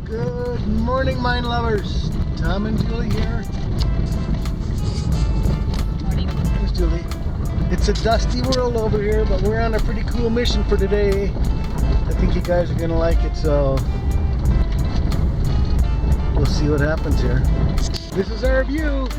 Good morning, mine lovers. Tom and Julie here. Morning. Here's Julie. It's a dusty world over here, but we're on a pretty cool mission for today. I think you guys are going to like it, so we'll see what happens here. This is our view.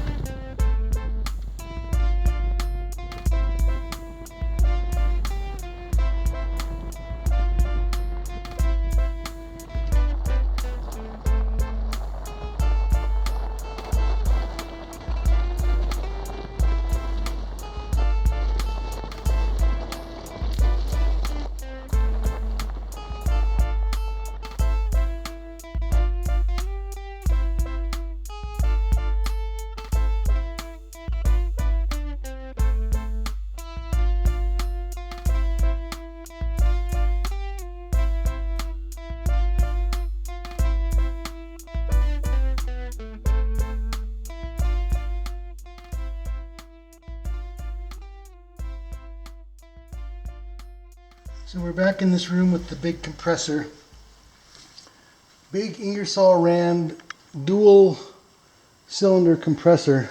So we're back in this room with the big compressor. Big Ingersoll Rand dual cylinder compressor.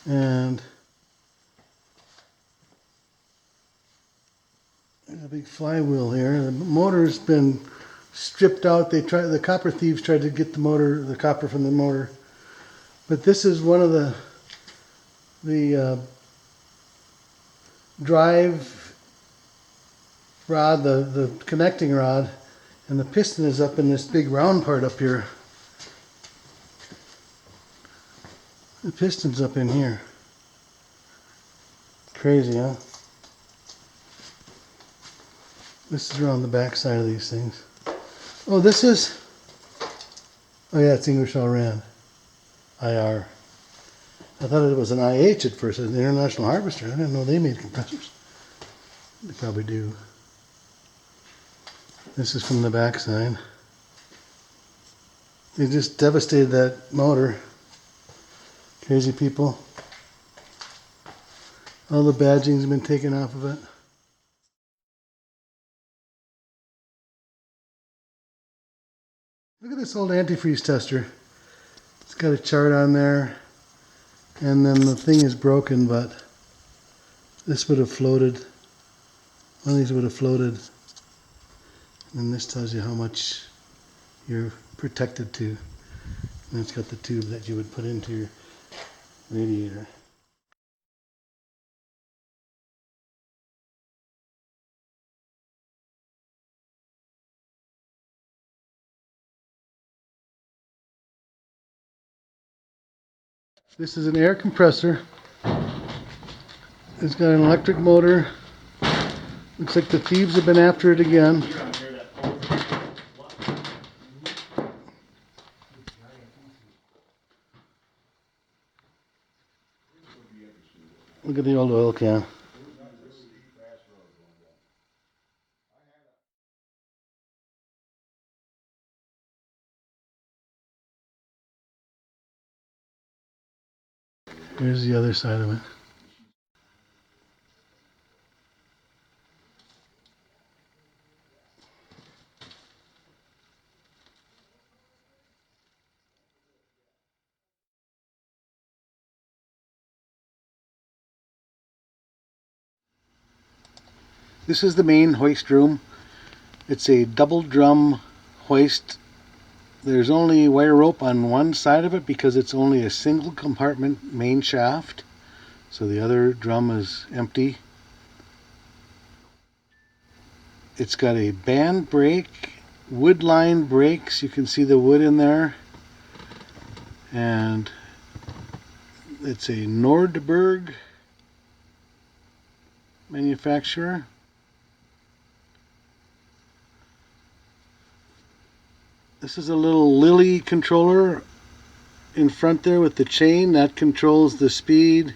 And there's a big flywheel here. The motor's been stripped out. The copper thieves tried to get the copper from the motor. But this is one of the drive rod, the connecting rod, and the piston is up in this big round part up here. The piston's up in here. Crazy, huh? This is around the back side of these things. Oh, yeah, it's Ingersoll Rand. IR. I thought it was an IH at first, an International Harvester. I didn't know they made compressors. They probably do. This is from the back side. They just devastated that motor. Crazy people. All the badgings have been taken off of it. Look at this old antifreeze tester. It's got a chart on there. And then the thing is broken, but this would have floated. One of these would have floated. And this tells you how much you're protected to. And it's got the tube that you would put into your radiator. This is an air compressor. It's got an electric motor. Looks like the thieves have been after it again. Look at the old oil can. Here's the other side of it. This is the main hoist room. It's a double drum hoist. There's only wire rope on one side of it because it's only a single compartment main shaft. So the other drum is empty. It's got a band brake, wood line brakes. You can see the wood in there. And it's a Nordberg manufacturer. This is a little Lily controller in front there with the chain that controls the speed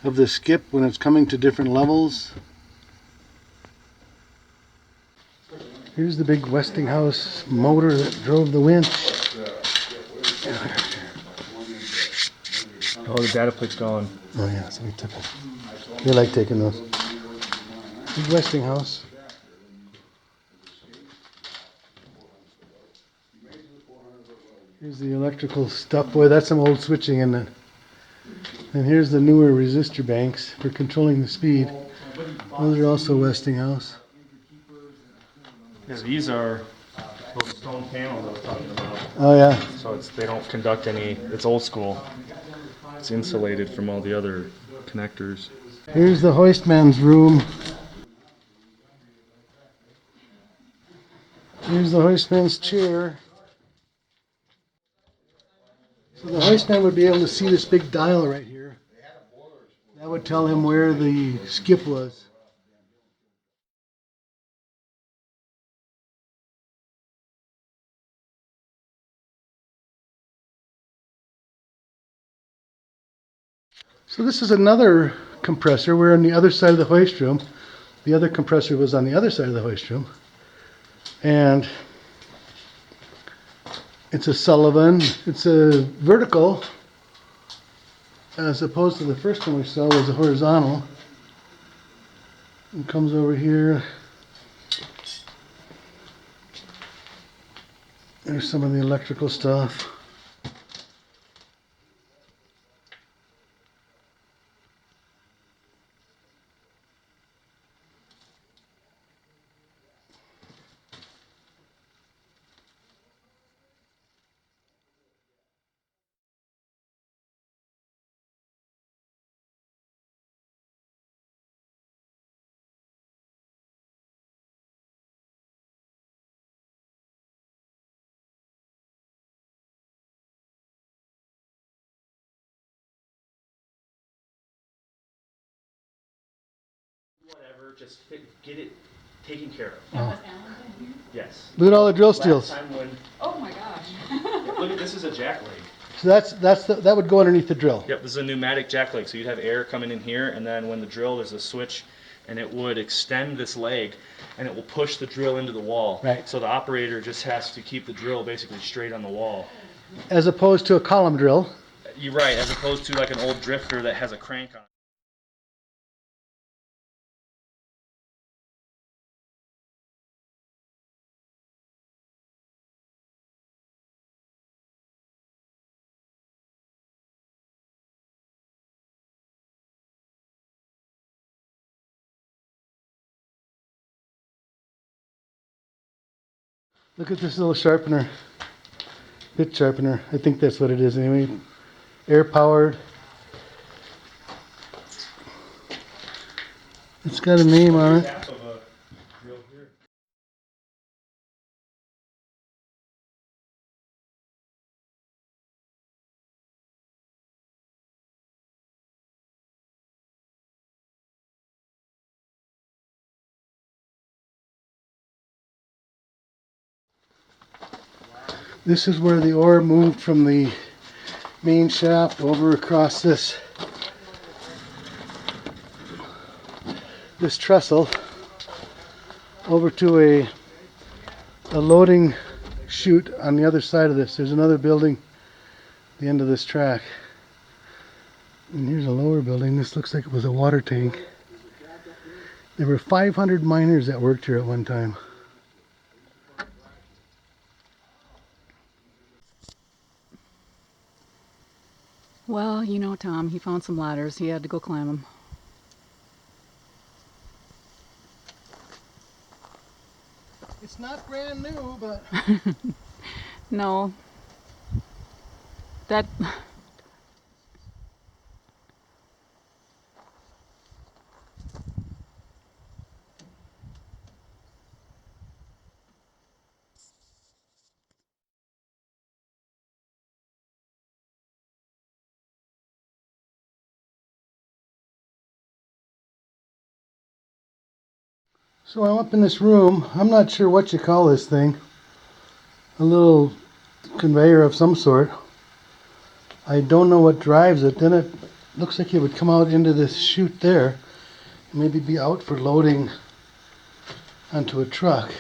of the skip when it's coming to different levels. Here's the big Westinghouse motor that drove the winch. Oh, the data plate's gone. Oh yeah, so we took it. They like taking those. Big Westinghouse. Here's the electrical stuff. Boy, that's some old switching in it. And here's the newer resistor banks for controlling the speed. Those are also Westinghouse. Yeah, these are those stone panels I was talking about. Oh yeah. So they don't conduct any, it's old school. It's insulated from all the other connectors. Here's the hoistman's room. Here's the hoistman's chair. So the hoistman would be able to see this big dial right here. That would tell him where the skip was. So this is another compressor. We're on the other side of the hoist room. The other compressor was on the other side of the hoist room. And it's a Sullivan. It's a vertical as opposed to the first one we saw was a horizontal. It comes over here. There's some of the electrical stuff. Whatever, just get it taken care of. And was Alan been here? Yes. Look at all the drill Last steels. time when, Oh my gosh. yeah, look at this is a jack leg. So that would go underneath the drill. Yep, this is a pneumatic jack leg. So you'd have air coming in here, and then when the drill, there's a switch, and it would extend this leg, and it will push the drill into the wall. Right. So the operator just has to keep the drill basically straight on the wall. As opposed to a column drill. You're right, as opposed to like an old drifter that has a crank on it. Look at this little sharpener. Bit sharpener. I think that's what it is anyway. Air powered. It's got a name on it. This is where the ore moved from the main shaft over across this trestle over to a loading chute on the other side of this. There's another building at the end of this track. And here's a lower building. This looks like it was a water tank. There were 500 miners that worked here at one time. Well, you know Tom, he found some ladders. He had to go climb them. It's not brand new, but... No. That... So I'm up in this room. I'm not sure what you call this thing. A little conveyor of some sort. I don't know what drives it. Then it looks like it would come out into this chute there. Maybe be out for loading onto a truck.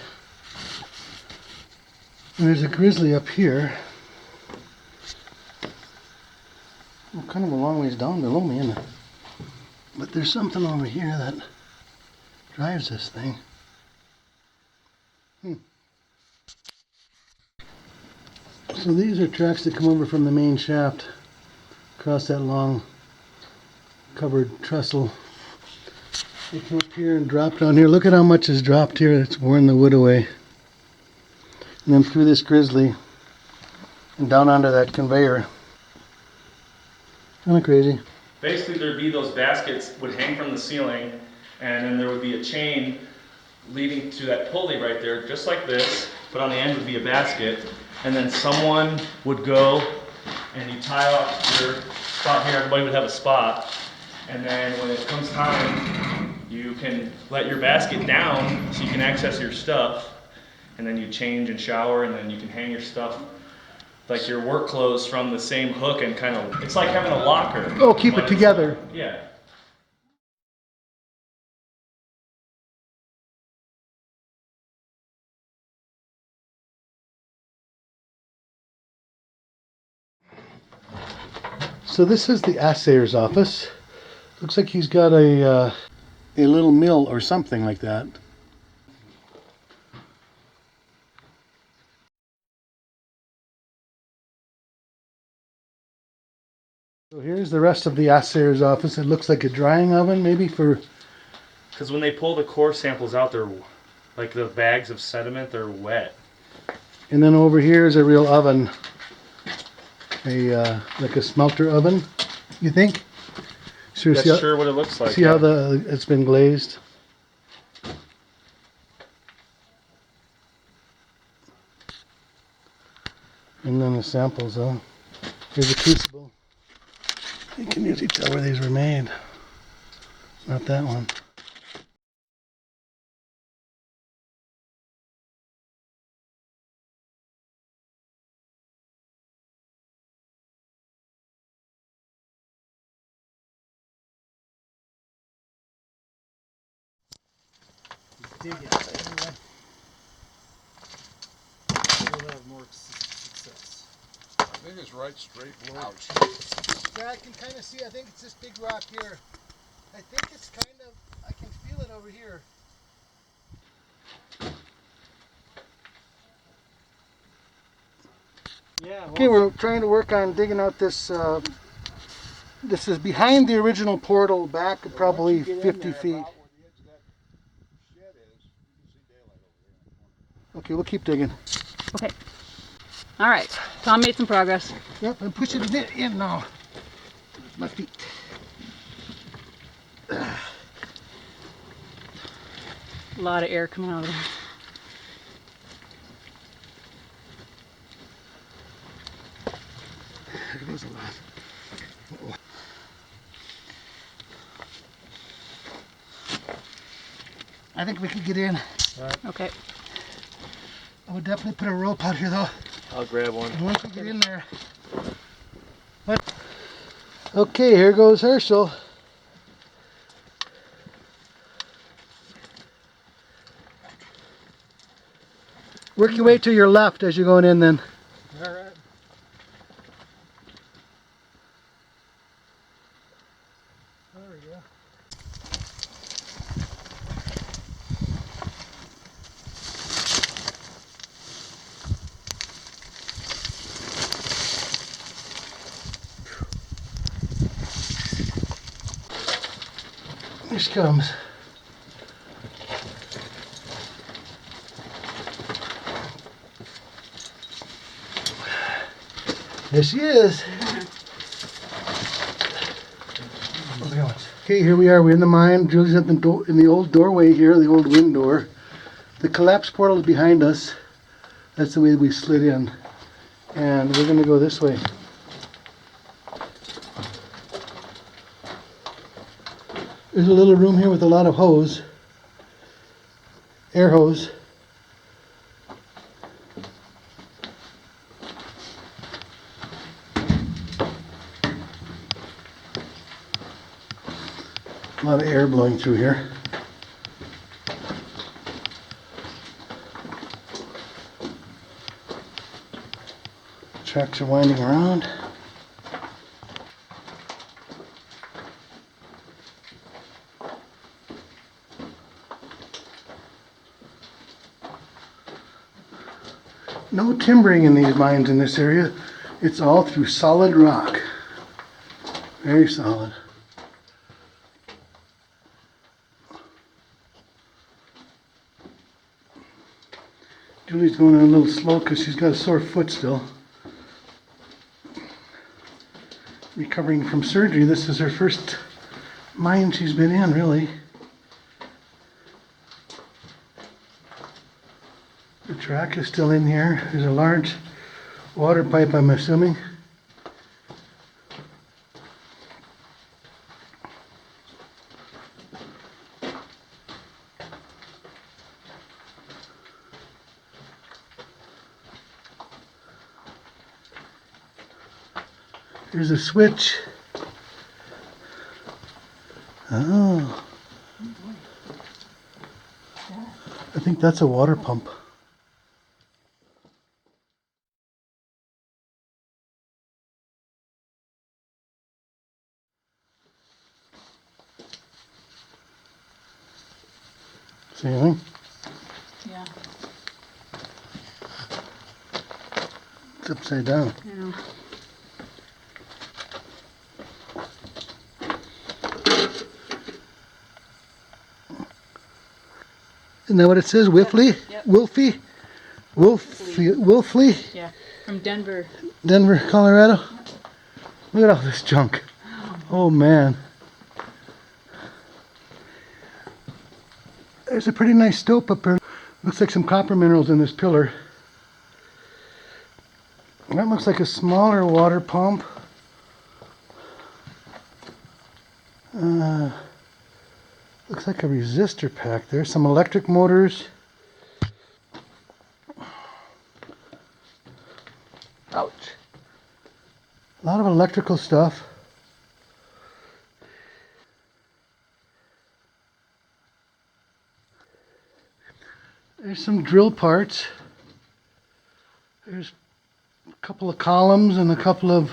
And there's a grizzly up here. Well, kind of a long ways down below me, isn't it? But there's something over here that drives this thing. So these are tracks that come over from the main shaft across that long covered trestle. They come up here and drop down here. Look at how much is dropped here. It's worn the wood away. And then through this grizzly and down onto that conveyor. Kind of crazy. Basically, there'd be those baskets would hang from the ceiling, and then there would be a chain leading to that pulley right there, just like this, but on the end would be a basket, and then someone would go and you tie off your spot here, everybody would have a spot, and then when it comes time, you can let your basket down so you can access your stuff, and then you change and shower, and then you can hang your stuff, like your work clothes, from the same hook, and kind of, it's like having a locker. Oh, keep it together. Yeah. So this is the assayer's office. Looks like he's got a little mill or something like that. So here's the rest of the assayer's office. It looks like a drying oven, maybe for... Because when they pull the core samples out, they're like the bags of sediment, they're wet. And then over here is a real oven. Like a smelter oven, you think? Sure, That's sure what it looks like. See how it's been glazed? And then the samples, here's a crucible. You can usually tell where these were made. Not that one. Dig it anyway. We'll have more success. I think it's right straight below. Ouch. Yeah, I can kind of see. I think it's this big rock here. I think it's kind of, I can feel it over here. Yeah. Well, Okay, we're trying to work on digging out this. This is behind the original portal, back probably 50 feet. Okay, we'll keep digging. Okay. All right. Tom made some progress. Yep, I'm pushing it in now. My feet. A lot of air coming out of there. There goes a lot. Uh-oh. I think we can get in. Okay. I would definitely put a rope out here though. I'll grab one. And once we get in there. What? Okay, here goes Herschel. Work your way to your left as you're going in then. all right. There we go. Here she comes. There she is. Okay, here we are. We're in the mine. Julie's at in the old doorway here, the old wind door. The collapse portal is behind us. That's the way we slid in. And we're going to go this way. There's a little room here with a lot of hose. Air hose. A lot of air blowing through here. Tracks are winding around. No timbering in these mines in this area. It's all through solid rock. Very solid. Julie's going a little slow because she's got a sore foot still. Recovering from surgery. This is her first mine she's been in, really. The track is still in here. There's a large water pipe, I'm assuming. There's a switch. Oh. I think that's a water pump. See anything? Yeah. It's upside down. Yeah. Isn't that what it says? Whiffley? Yep. Wolfie? Wolfley? Yeah. From Denver. Denver, Colorado? Look at all this junk. Oh man. There's a pretty nice stope up there. Looks like some copper minerals in this pillar. That looks like a smaller water pump. Looks like a resistor pack there. Some electric motors. Ouch. A lot of electrical stuff. There's some drill parts. There's a couple of columns and a couple of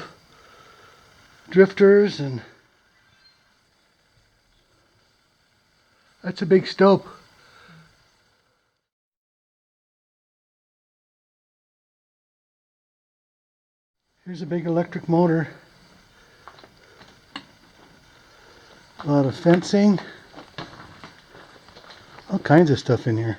drifters, and that's a big stope. Here's a big electric motor. A lot of fencing. All kinds of stuff in here.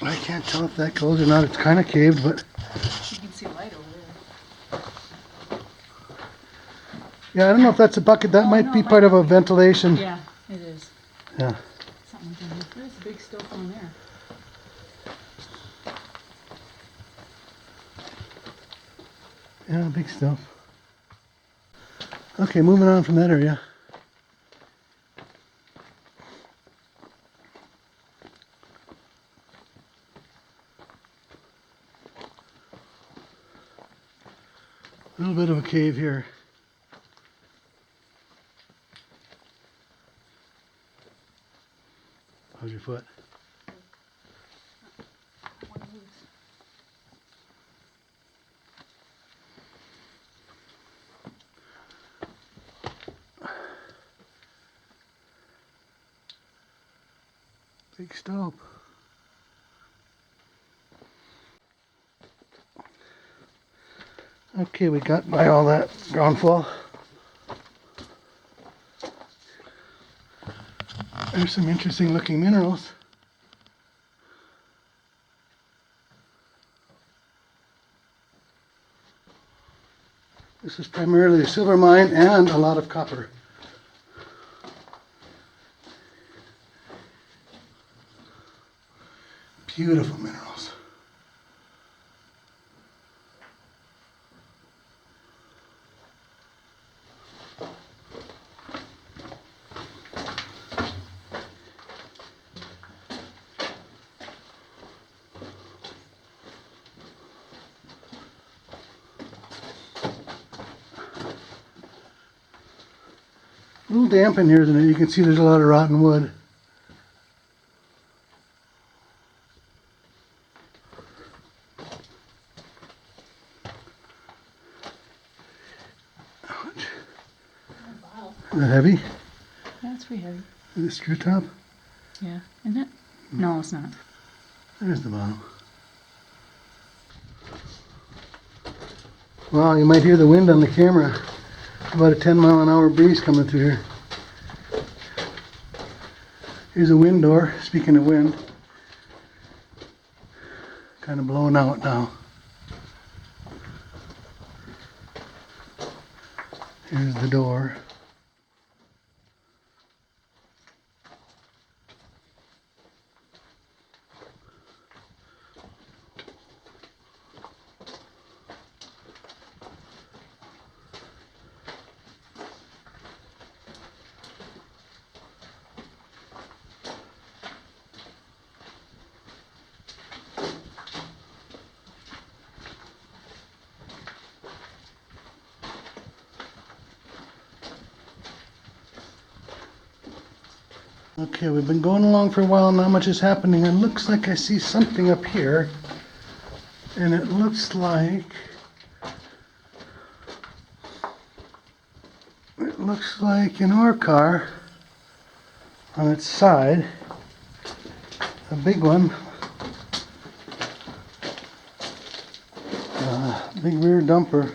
I can't tell if that goes or not. It's kind of caved, but You can see light over there. yeah, I don't know if that's a bucket. That Oh, might no, be it part might of a ventilation. Yeah, it is. Yeah. Something down here. There's a big stope on there. Yeah, big stuff. Okay, moving on from that area. A little bit of a cave here. How's your foot? Big stope. Okay, we got by all that ground fall. There's some interesting looking minerals. This is primarily a silver mine and a lot of copper. Beautiful minerals. A little damp in here, isn't it? You can see there's a lot of rotten wood. Is that heavy? Yeah, it's pretty heavy. Is it screw top? Yeah, isn't it? No, it's not. There's the bottom. Wow, you might hear the wind on the camera. About a 10-mile-an-hour breeze coming through here. Here's a wind door. Speaking of wind, kind of blowing out now. Here's the door. Okay, we've been going along for a while, not much is happening. It looks like I see something up here. And it looks like an ore car on its side. A big one. Big rear dumper.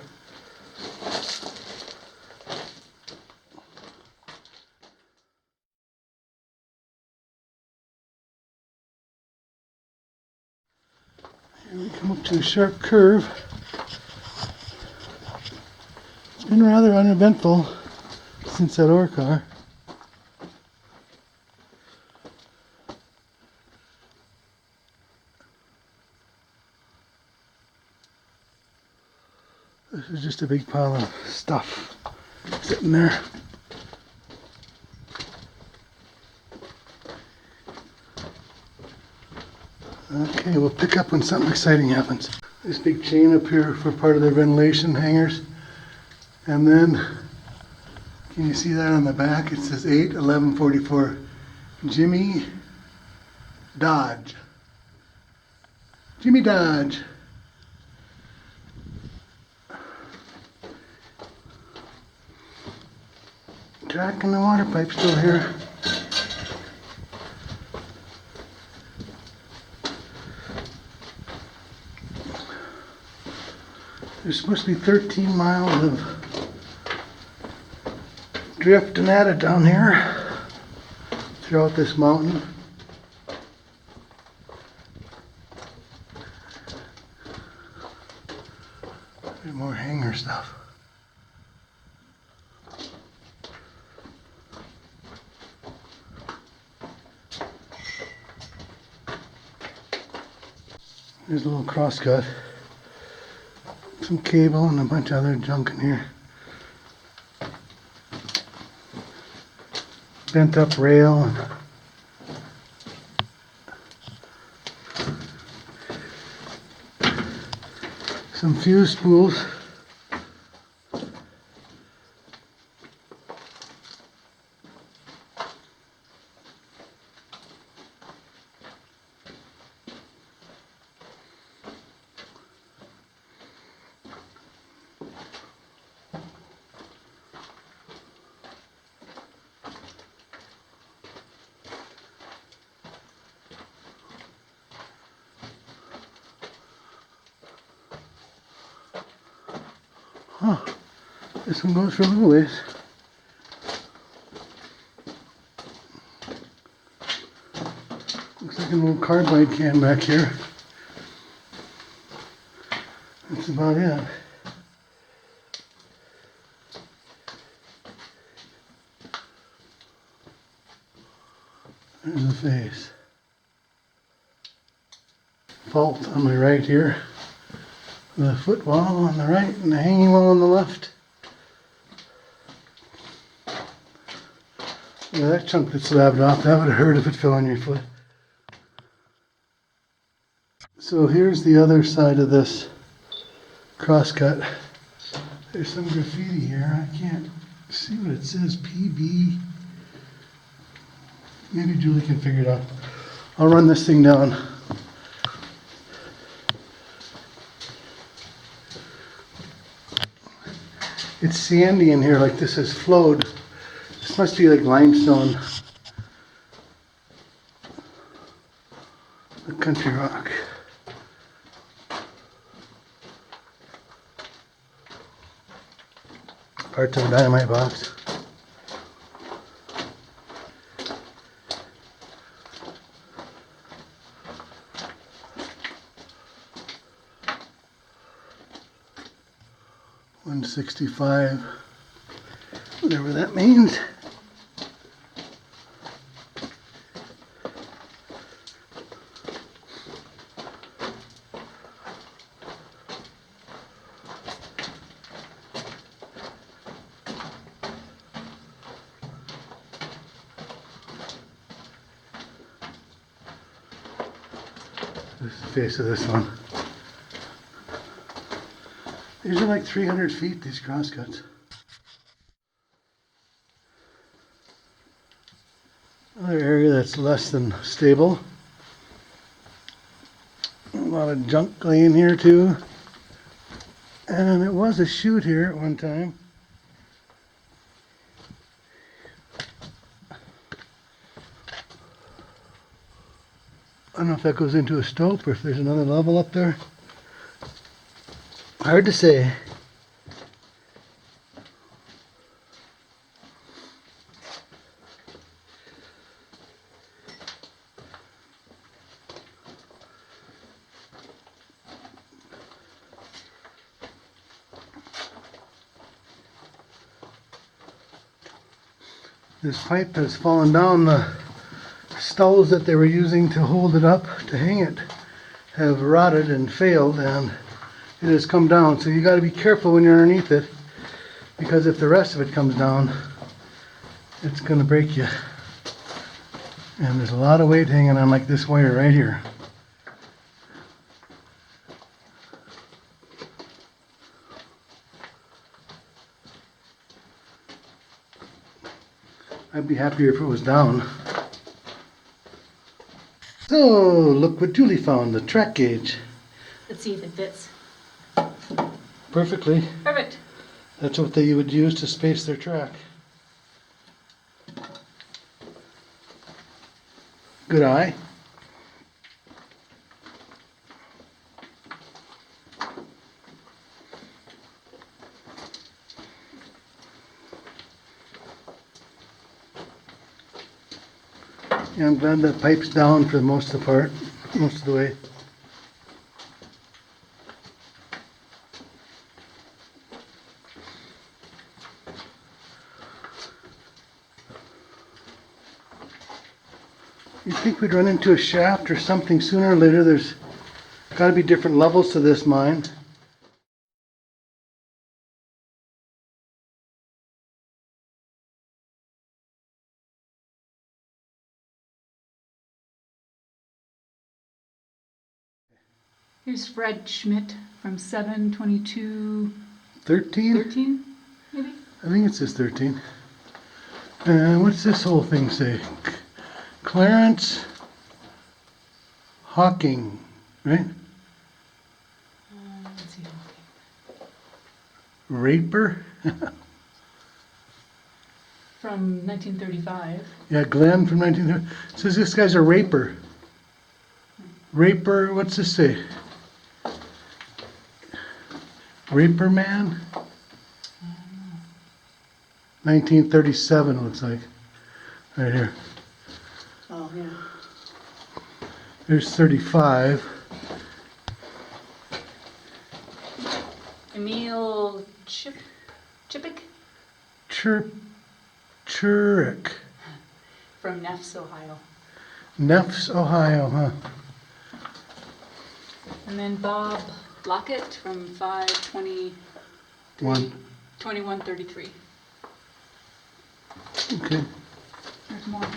Here we come up to a sharp curve. It's been rather uneventful since that ore car. This is just a big pile of stuff sitting there. Okay, we'll pick up when something exciting happens. This big chain up here for part of their ventilation hangers. And then, can you see that on the back? It says 8/11/44 Jimmy Dodge. Jimmy Dodge. Track and the water pipe still here. There's supposed to be 13 miles of drift and adit down here throughout this mountain. There's more hanger stuff. There's a little crosscut. Some cable and a bunch of other junk in here. Bent up rail and some fuse spools. Huh, this one goes for a little ways. Looks like an old carbide can back here. That's about it. There's the face. Fault on my right here. The footwall on the right and the hanging wall on the left. Yeah, that chunk that's slabbed off, that would have hurt if it fell on your foot. So here's the other side of this crosscut. There's some graffiti here. I can't See what it says, PB. Maybe Julie can figure it out. I'll run this thing down. It's sandy in here, like this has flowed. This must be like limestone. The country rock. Parts of a dynamite box. $165, whatever that means. This is the face of this one. These are like 300 feet, these crosscuts. Another area that's less than stable. A lot of junk laying here too. And it was a chute here at one time. I don't know if that goes into a stope or if there's another level up there. Hard to say. This pipe has fallen down. The stows that they were using to hold it up, to hang it, have rotted and failed, and it has come down. So you got to be careful when you're underneath it, because if the rest of it comes down, it's going to break you. And there's a lot of weight hanging on like this wire right here. I'd be happier if it was down. So, look what Julie found, the track gauge. Let's see if it fits. Perfectly. Perfect. That's what they would use to space their track. Good eye. Yeah, I'm glad that pipe's down for most of the part, most of the way. You'd think we'd run into a shaft or something sooner or later. There's got to be different levels to this mine. Here's Fred Schmidt from 722 13? 13, maybe? I think it says 13. And what's this whole thing say? Clarence Hawking, right? Let's see. Raper? From 1935. Yeah, Glenn from 1930. Says this guy's a raper. Raper, what's this say? Raper man? 1937 it looks like. Right here. Oh, yeah. There's 35. Emil Chippick Churek. from Neffs, Ohio. Neffs, Ohio, huh? And then Bob Lockett from 520 2133. Okay. There's more here.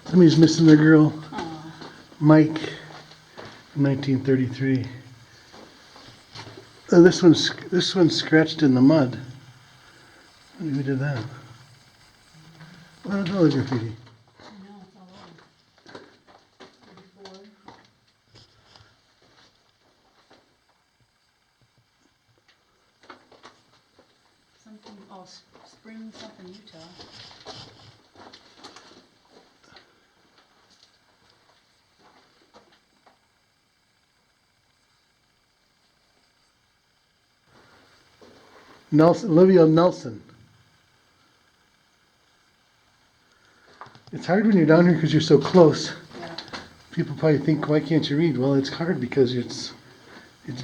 Somebody's missing their girl. Aw. Mike, 1933. This one's scratched in the mud. Who did that? What is all the graffiti? Something, oh, spring something, Utah. Olivia Nelson. It's hard when you're down here because you're so close. Yeah. People probably think, why can't you read? Well, it's hard because it's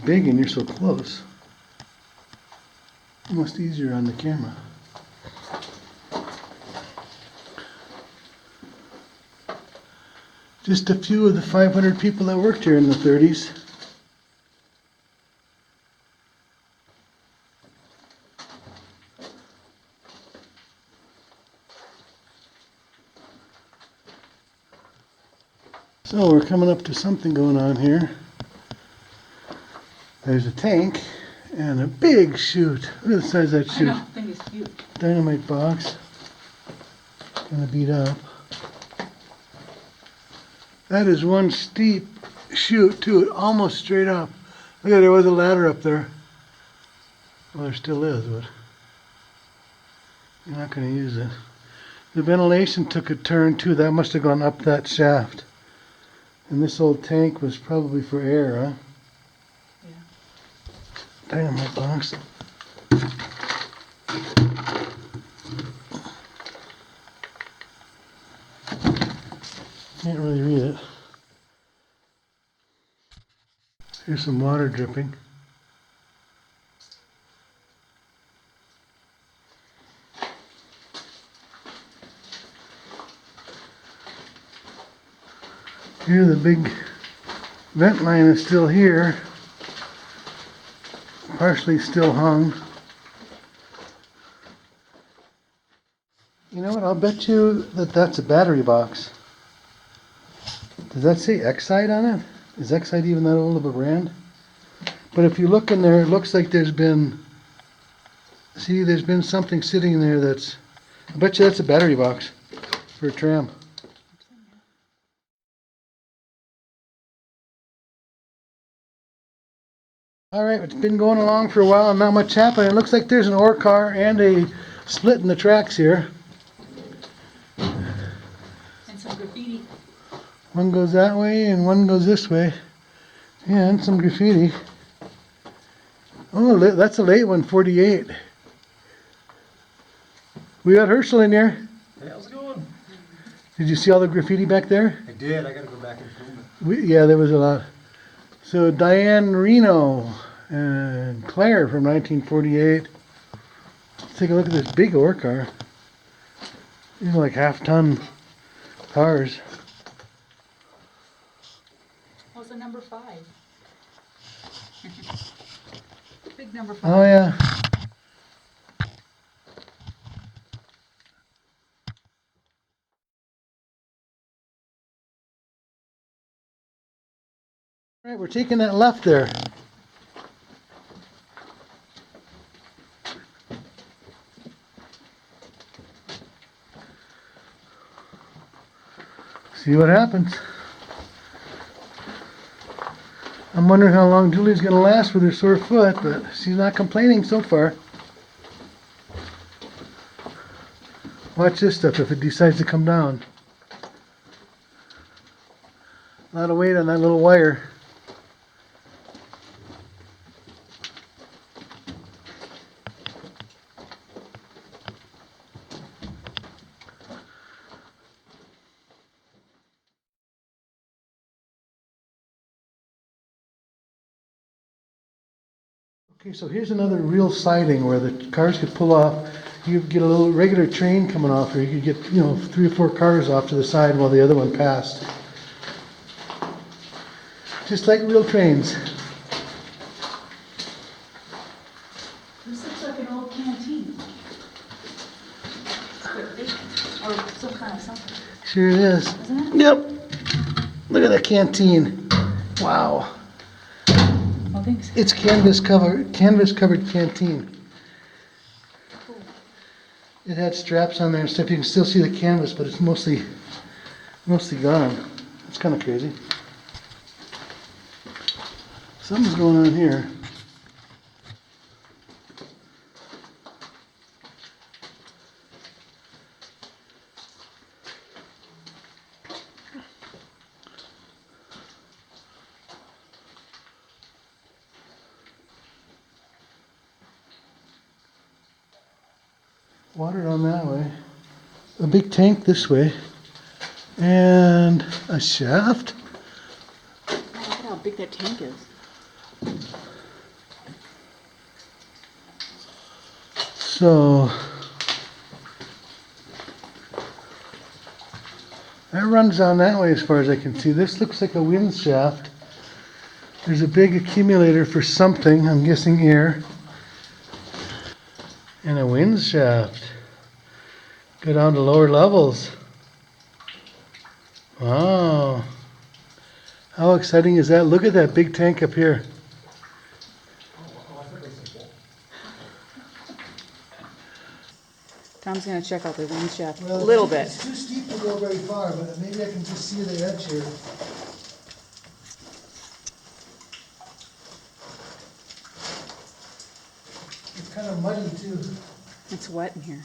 big and you're so close. Almost easier on the camera. Just a few of the 500 people that worked here in the 30s. So we're coming up to something going on here. There's a tank and a big chute. Look at the size of that I chute. know, I think it's cute. Dynamite box. Gonna beat up. That is one steep chute too, almost straight up. Look at, there was a ladder up there. Well, there still is, but you're not gonna use it. The ventilation took a turn too. That must have gone up that shaft. And this old tank was probably for air, huh? Yeah. Dynamite box. Can't really read it. Here's some water dripping. Here the big vent line is still here, partially still hung. You know what, I'll bet you that that's a battery box. Does that say Exide on it? Is Exide even that old of a brand? But if you look in there, it looks like there's been something sitting there that's, I bet you that's a battery box for a tram. All right, it's been going along for a while and not much happened. It looks like there's an ore car and a split in the tracks here. And some graffiti. One goes that way and one goes this way. Yeah, and some graffiti. Oh, that's a late one, 48. We got Herschel in here. Hey, how's it going? Did you see all the graffiti back there? I did. I gotta go back and film it. Yeah, there was a lot. So Diane Reno and Claire from 1948. Let's take a look at this big ore car. These are like half-ton cars. What's the number 5? Big number 5. Oh yeah. All right, we're taking that left there. See what happens. I'm wondering how long Julie's going to last with her sore foot, but she's not complaining so far. Watch this stuff if it decides to come down. A lot of weight on that little wire. Okay, so here's another real siding where the cars could pull off. You get a little regular train coming off here. You could get, 3 or 4 cars off to the side while the other one passed. Just like real trains. This looks like an old canteen. Or some kind of something. Sure it is. Isn't it? Yep. Look at that canteen. Wow. Oh, Oh, thanks. It's canvas covered canteen. It had straps on there and stuff. You can still see the canvas, but it's mostly gone. It's kind of crazy. Something's going on here. Water on that way. A big tank this way. And a shaft. Look at how big that tank is. So that runs down that way as far as I can see. This looks like a wind shaft. There's a big accumulator for something, I'm guessing air. And a wind shaft. Go down to lower levels. Wow. How exciting is that? Look at that big tank up here. Tom's gonna check out the wind shaft a little bit. It's too steep to go very far, but maybe I can just see the edge here. It's kind of muddy too, It's wet in here.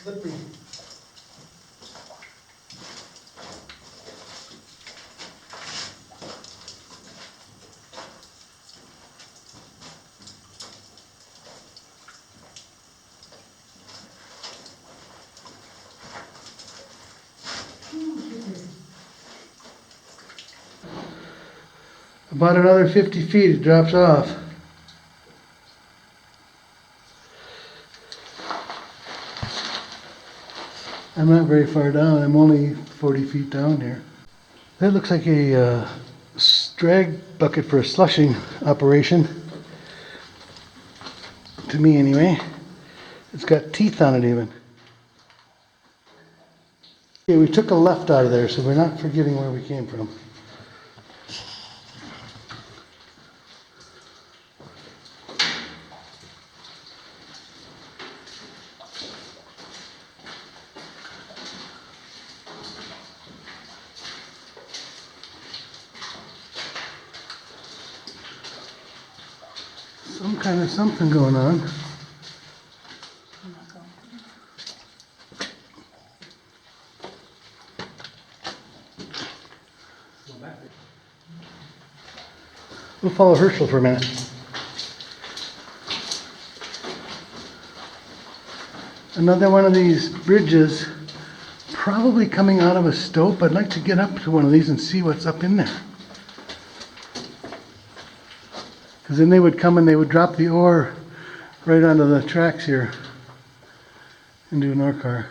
slippery. About another 50 feet, it drops off. I'm not very far down. I'm only 40 feet down here. That looks like a drag bucket for a slushing operation. To me, anyway. It's got teeth on it, even. Okay, we took a left out of there, so we're not forgetting where we came from. Some kind of something going on. We'll follow Herschel for a minute. Another one of these bridges, probably coming out of a stope. I'd like to get up to one of these and see what's up in there. Because then they would come and they would drop the ore right onto the tracks here into an ore car.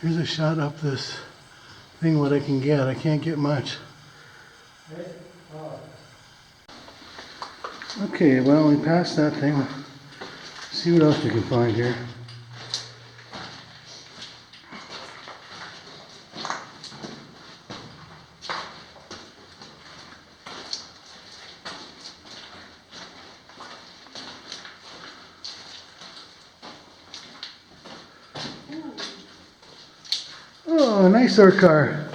Here's a shot up this thing, what I can get. I can't get much. Okay, well, we passed that thing. See what else we can find here. Oh, a nice ore car.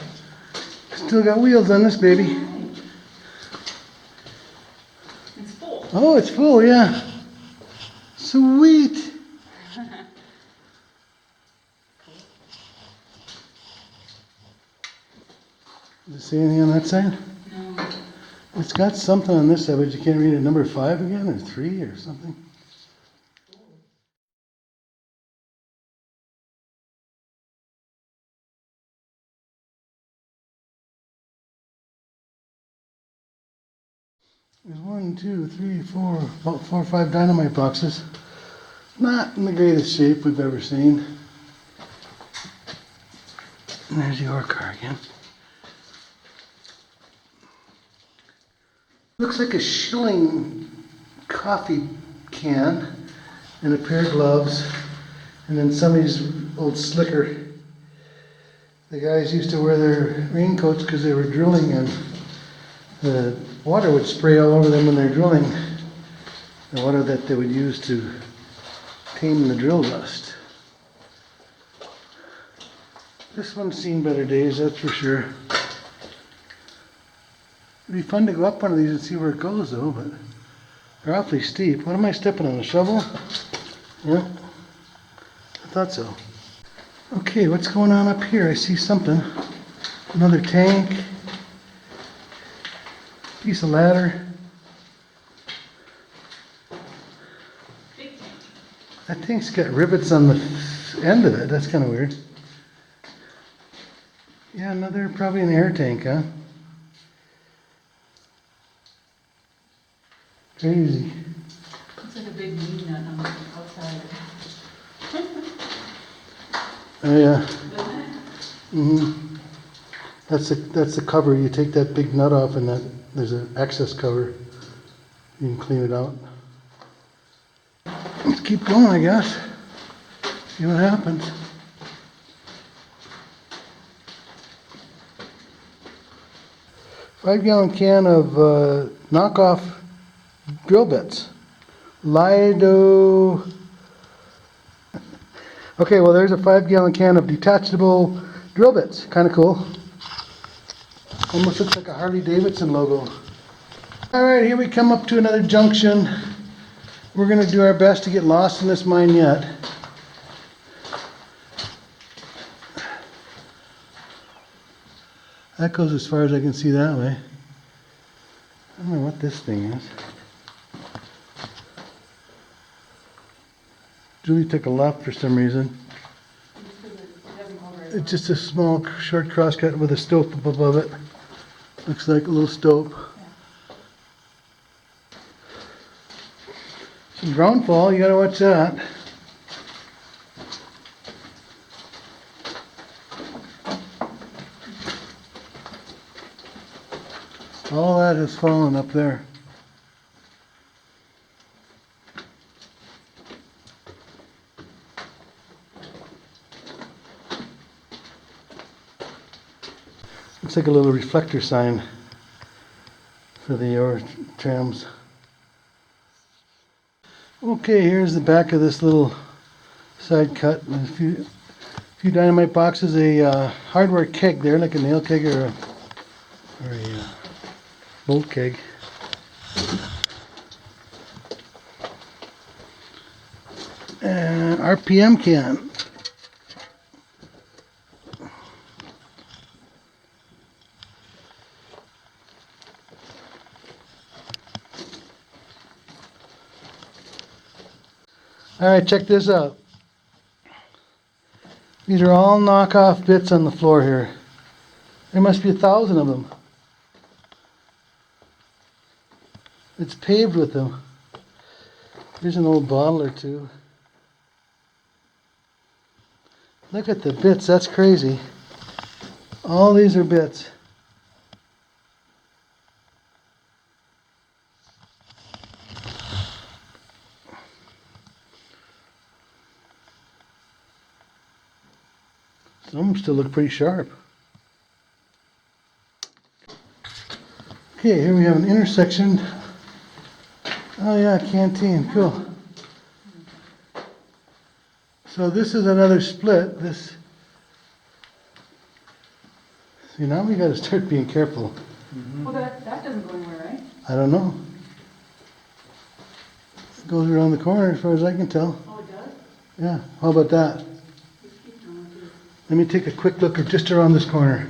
Still got wheels on this baby. It's full. Oh, it's full, yeah. Sweet. Does it say anything on that side? No. It's got something on this side, but you can't read it. Number 5 again, or 3 or something. There's 1, 2, 3, 4, about 4 or 5 dynamite boxes. Not in the greatest shape we've ever seen. And there's the ore car again. Looks like a shilling coffee can and a pair of gloves, and then somebody's old slicker. The guys used to wear their raincoats because they were drilling, and the water would spray all over them when they're drilling. The water that they would use to tame the drill dust. This one's seen better days, that's for sure. It'd be fun to go up one of these and see where it goes though, but they're awfully steep. What am I stepping on, a shovel? Yeah, I thought so. Okay, what's going on up here? I see something. Another tank. Piece of ladder. That tank's got rivets on the end of it. That's kind of weird. Yeah, another, probably an air tank, huh? Crazy. Looks like a big knee nut on the outside. Oh yeah. Mm-hmm. That's the cover. You take that big nut off, and that there's an access cover. You can clean it out. Let's keep going, I guess. See what happens. Five-gallon can of knockoff drill bits. Lido. Okay, well there's a 5-gallon can of detachable drill bits. Kind of cool. Almost looks like a Harley Davidson logo. Alright, here we come up to another junction. We're going to do our best to get lost in this mine yet. That goes as far as I can see that way. I don't know what this thing is. Julie took a left for some reason. It's just a small short crosscut with a stope up above it. Looks like a little stope. Some ground fall, you gotta watch that. All that has fallen up there. Looks like a little reflector sign for the ore trams. Okay, here's the back of this little side cut. A few dynamite boxes, a hardware keg there, like a nail keg or a bolt keg. And RPM can. Alright, check this out. These are all knockoff bits on the floor here. There must be 1,000 of them. It's paved with them. Here's an old bottle or two. Look at the bits, that's crazy. All these are bits. Some of them still look pretty sharp. Okay, here we have an intersection. Oh yeah, canteen, cool. So this is another split. This. See, now we got to start being careful. Well, that doesn't go anywhere, right? I don't know. It goes around the corner as far as I can tell. Oh, it does? Yeah, how about that? Let me take a quick look just around this corner.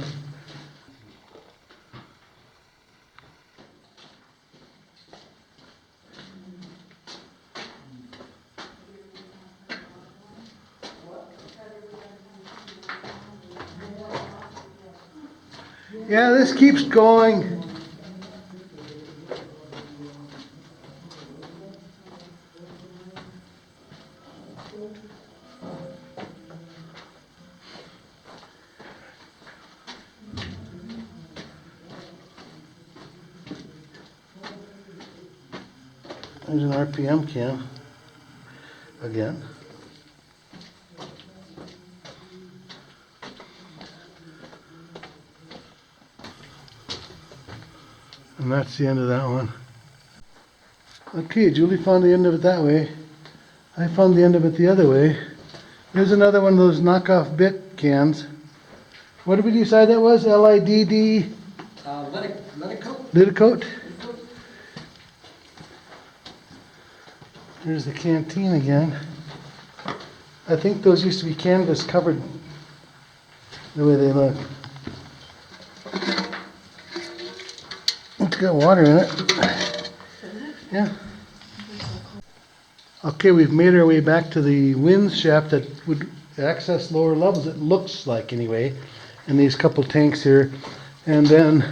Yeah, this keeps going. There's an RPM can again. And that's the end of that one. Okay, Julie found the end of it that way. I found the end of it the other way. Here's another one of those knockoff bit cans. What did we decide that was? L-I-D-D? Let it coat. Lidicoat? Here's the canteen again. I think those used to be canvas covered the way they look. It's got water in it. Yeah. Okay, we've made our way back to the winds shaft that would access lower levels, it looks like anyway, and these couple tanks here. And then,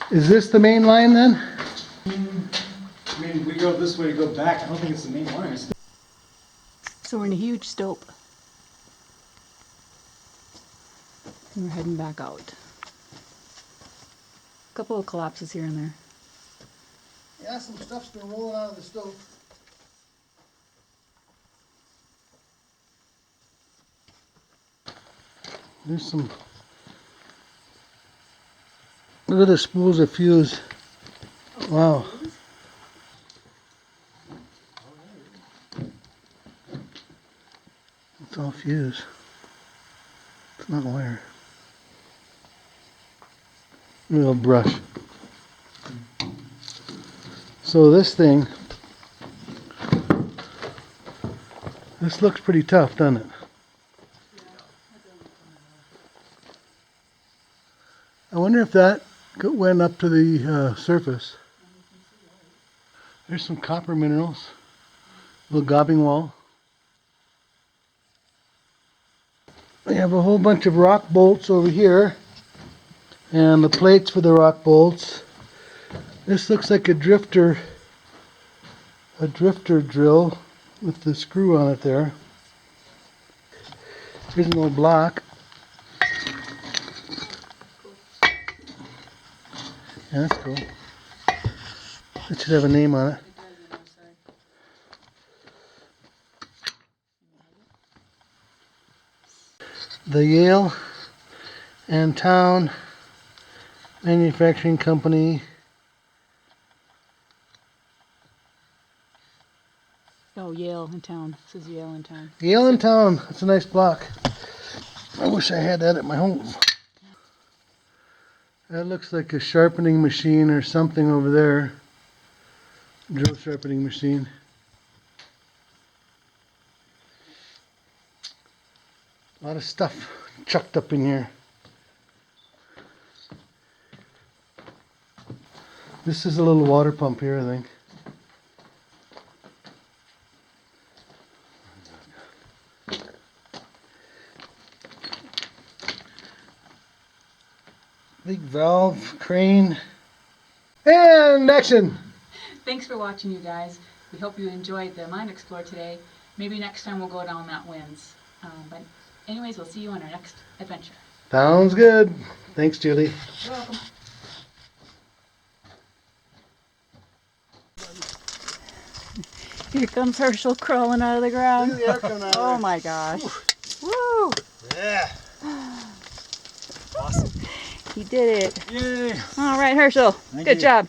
is this the main line then? I mean, we go this way to go back. I don't think it's the main line. So we're in a huge stope. And we're heading back out. A couple of collapses here and there. Yeah, some stuff's been rolling out of the stove. There's some. Look at the spools of fuse. Wow. It's all fuse. It's not wire. Little brush. So this thing, this looks pretty tough, doesn't it? I wonder if that went up to the surface. There's some copper minerals, little gobbing wall. We have a whole bunch of rock bolts over here, and the plates for the rock bolts. This looks like a drifter drill with the screw on it there. Here's an old block. Yeah, that's cool. It should have a name on it. The Yale and Town Manufacturing Company. Oh, Yale in town. This is Yale in town. Yale in Town. That's a nice block. I wish I had that at my home. That looks like a sharpening machine or something over there. Drill sharpening machine. A lot of stuff chucked up in here. This is a little water pump here, I think. Big valve, crane, and action! Thanks for watching, you guys. We hope you enjoyed the Mine Explore today. Maybe next time we'll go down that winds. But anyways, we'll see you on our next adventure. Sounds good. Thanks, Julie. You're welcome. Here comes Herschel crawling out of the ground. Look at the air coming out of Oh there. my gosh. Woo! Yeah. He did it. Yay. All right, Herschel. Thank Good you. job.